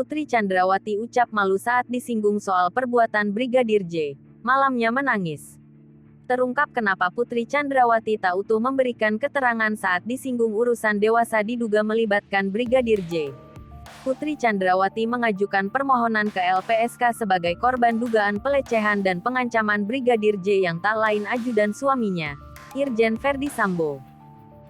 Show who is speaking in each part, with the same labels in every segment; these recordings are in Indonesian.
Speaker 1: Putri Chandrawati ucap malu saat disinggung soal perbuatan Brigadir J. Malamnya menangis. Terungkap kenapa Putri Chandrawati tak utuh memberikan keterangan saat disinggung urusan dewasa diduga melibatkan Brigadir J. Putri Chandrawati mengajukan permohonan ke LPSK sebagai korban dugaan pelecehan dan pengancaman Brigadir J yang tak lain ajudan suaminya, Irjen Verdi Sambo.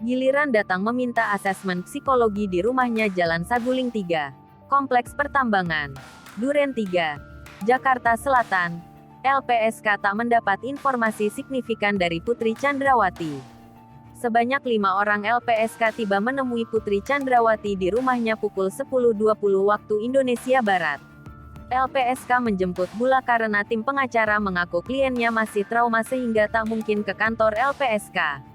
Speaker 1: Giliran datang meminta asesmen psikologi di rumahnya Jalan Saguling 3, Kompleks Pertambangan, Duren 3, Jakarta Selatan. LPSK tak mendapat informasi signifikan dari Putri Chandrawati. Sebanyak 5 orang LPSK tiba menemui Putri Chandrawati di rumahnya pukul 10.20 waktu Indonesia Barat. LPSK menjemput Bula karena tim pengacara mengaku kliennya masih trauma sehingga tak mungkin ke kantor LPSK.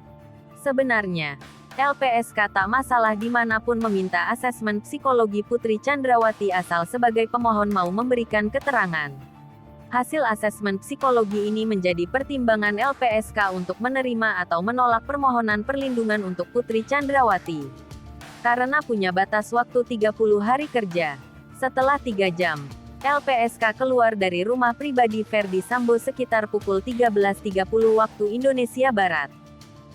Speaker 1: Sebenarnya, LPSK tak masalah dimanapun meminta asesmen psikologi Putri Chandrawati asal sebagai pemohon mau memberikan keterangan. Hasil asesmen psikologi ini menjadi pertimbangan LPSK untuk menerima atau menolak permohonan perlindungan untuk Putri Chandrawati. Karena punya batas waktu 30 hari kerja. Setelah 3 jam, LPSK keluar dari rumah pribadi Verdi Sambo sekitar pukul 13.30 waktu Indonesia Barat.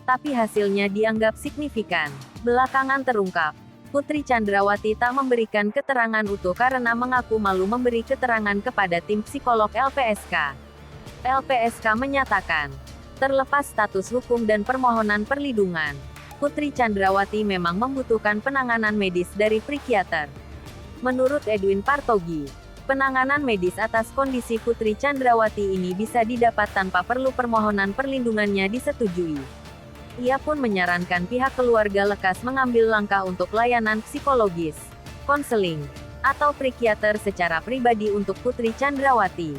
Speaker 1: Tapi hasilnya dianggap signifikan. Belakangan terungkap, Putri Chandrawati tak memberikan keterangan utuh karena mengaku malu memberi keterangan kepada tim psikolog LPSK. LPSK menyatakan, terlepas status hukum dan permohonan perlindungan, Putri Chandrawati memang membutuhkan penanganan medis dari psikiater. Menurut Edwin Partogi, penanganan medis atas kondisi Putri Chandrawati ini bisa didapat tanpa perlu permohonan perlindungannya disetujui. Ia pun menyarankan pihak keluarga lekas mengambil langkah untuk layanan psikologis, konseling, atau psikiater secara pribadi untuk Putri Chandrawati.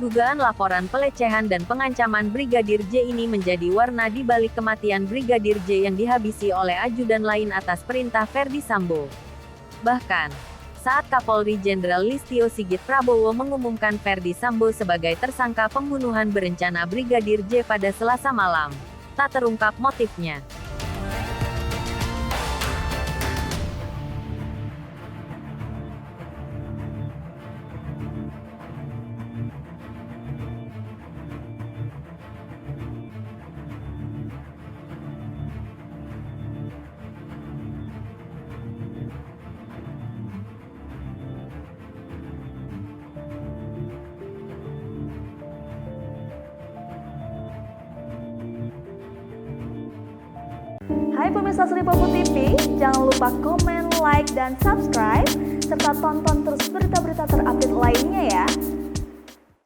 Speaker 1: Dugaan laporan pelecehan dan pengancaman Brigadir J ini menjadi warna di balik kematian Brigadir J yang dihabisi oleh ajudan lain atas perintah Verdi Sambo. Bahkan, saat Kapolri Jenderal Listio Sigit Prabowo mengumumkan Verdi Sambo sebagai tersangka pembunuhan berencana Brigadir J pada Selasa malam, tak terungkap motifnya.
Speaker 2: Hai pemirsa Sri Popo TV, jangan lupa komen, like, dan subscribe, serta tonton